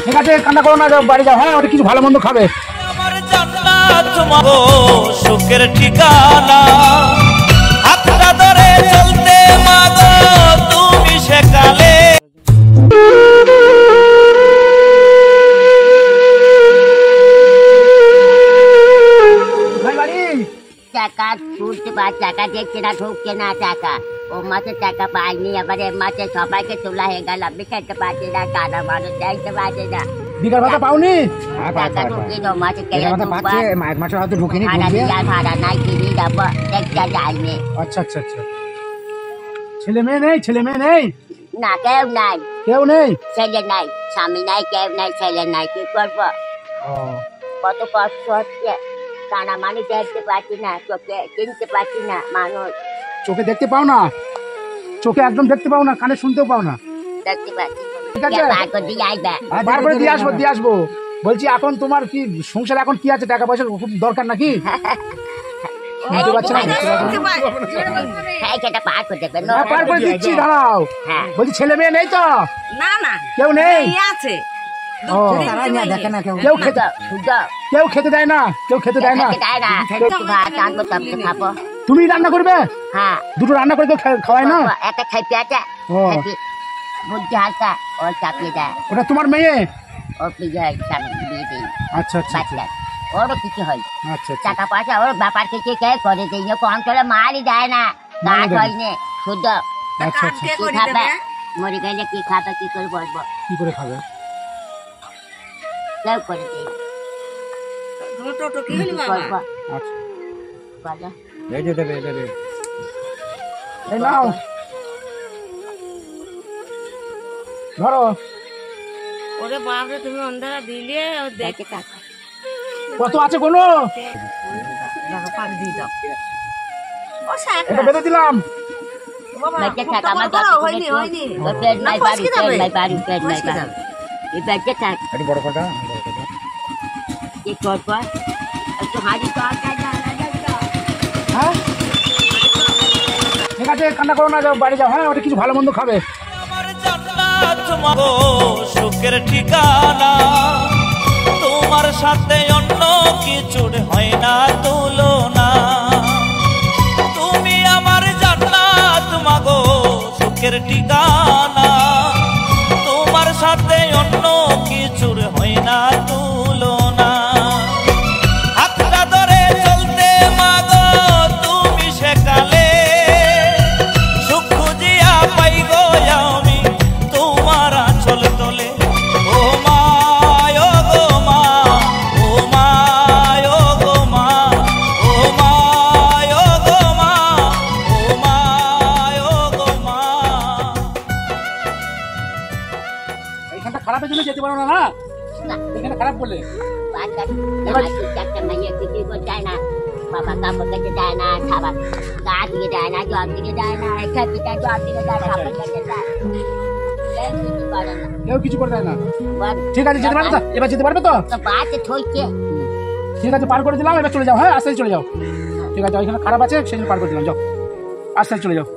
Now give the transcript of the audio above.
ঠিক আছে, কান্না করো না, বাড়ি যাও। হ্যাঁ, ওটা কিছু ভালো মন্দ খাবে। আমার জান্নাত তোমাগো সুখের ঠিকানা, হাতটা ধরে চলতে মাগো তুমি সেকালে। টাকা তুলতে পার, টাকা দেখছে না, ঢুকছে না টাকা। ও মাসে টাকা পাইনি, এবারে মাসে সবাইকে তোলা হয়ে গেল, আমি খেতে পারছি না, কানা মানুষ দেখতে পারছি না। বিকাল ভাতা পাওনি? টাকা ঢুকিয়ে দাও, মাসে মাসে হয়তো ঢুকিনি। ভাড়া নাই, কিনে যাবো, দেখতে যাইনি। আচ্ছা আচ্ছা আচ্ছা। ছেলে মেয়ে নেই? ছেলে মেয়ে নেই না, কেউ নাই। কেউ নেই? ছেলে নাই, স্বামী নাই, কেউ নাই, ছেলে নাই, কি করবো? কত কষ্ট হচ্ছে, কানা মানুষ দেখতে পাচ্ছি না, চোখে চিনতে পারছি না মানুষ। চোখে দেখতে পাও না? চোখে একদম দেখতে পাও না, কানে শুনতেও পাও না? দেখতে পাচ্ছি। ঠিক আছে, বার করে দিয়ে আসবে। বার করে দিয়ে আসবো, দিয়ে আসবো। বলছি এখন তোমার কি সংসার, এখন কি আছে? টাকা পয়সার খুব দরকার নাকি? পার করে দিচ্ছি, দাঁড়াও। বলছি ছেলে মেয়ে নেই তো? না না, কেউ নেই? আছে। কেউ খেতে দেয় না? কেউ খেতে দেয় না? তুমি রান্না করবে? হ্যাঁ, দুটো রান্না করে কেউ খাওয়ায় না? একটা খাইতে আছে, বুদ্ধি হালকা, ও চাপিয়ে দেয়। ওটা তোমার মেয়ে? ও বিয়ে দিই। আচ্ছা আচ্ছা, ওরও কিছু হয়, আচ্ছা টাকা পয়সা ওর ব্যাপার কিছু কে করে দিই, অঞ্চলে মালই দেয় না, গাছ হয়নি শুদ্ধ। আচ্ছা আচ্ছা। কি খাবে? মরে গেলে কি খাবে, কি করে বলবো? কি করে খাবে? কেউ করে দিই। টোটো কি হলো বাবা? আচ্ছা, বলো। এই যে দেবে, দেবে। এই নাও, ধরো। ওরে বাপরে, তুমি অন্ধারা দিলে দেখে টাকা কত আছে কোনো? পাক দিয়ে দাও। এটা বেঁধে দিলাম। বেঁচে থাক, আমার হয়নি হয়নি, পেট নাই বাড়ি, পেট নাই বাড়ি, পেট নাই বাড়ি, এই বেঁচে থাক। একটু বড় কথা, কি করবো? একটু হাঁড়ি তো আটা যা। হ্যাঁ ঠিক আছে, কান্না করো না, বাড়ি যাও। হ্যাঁ, ওটা কিছু ভালো মন্দ খাবে। আমার জান্নাত তোমাগো সুখের ঠিকানা, তোমার সাথে অন্য কিছুর হয় না তুলনা। তুমি আমার জান্নাত তোমাগো সুখের ঠিকানা, তোমার সাথে অন্য কিছুর হয় না তুলনা। হাতটা ধরে চলতে মাগো তুমি সেকালে, সুখ খুঁজিয়া পাই গো আমি তোমার আঁচল তোলে। ও মা, ও গো মা, ও মা, ও গো মা, ও মা, ও গো মা, ও মা, ও গো মা। এইখানটা খারাপের জন্য যেতে পারো না? না, এখানে খারাপ করলে একটা মেয়ে কিছুই করতে না, বাবা কাপড় কেটে দেয় না, খাবার গা দিয়ে দেয় না, জল দিয়ে দেয় না, খেতে দেয়, জল দিয়ে দেয়, কাপড় কেটে দেয়, কিছু করে না। কেউ কিছু করে দেয় না? ঠিক আছে, যেতে পারবে তো? এবার যেতে পারবে তো? বাচ্চা থইছে। ঠিক আছে, পার করে দিলাম, এবার চলে যাও। হ্যাঁ, আস্তে চলে যাও। ঠিক আছে, ওইখানে খারাপ আছে, সেই জন্য পার করে দিলাম। যাও, আস্তে চলে যাও।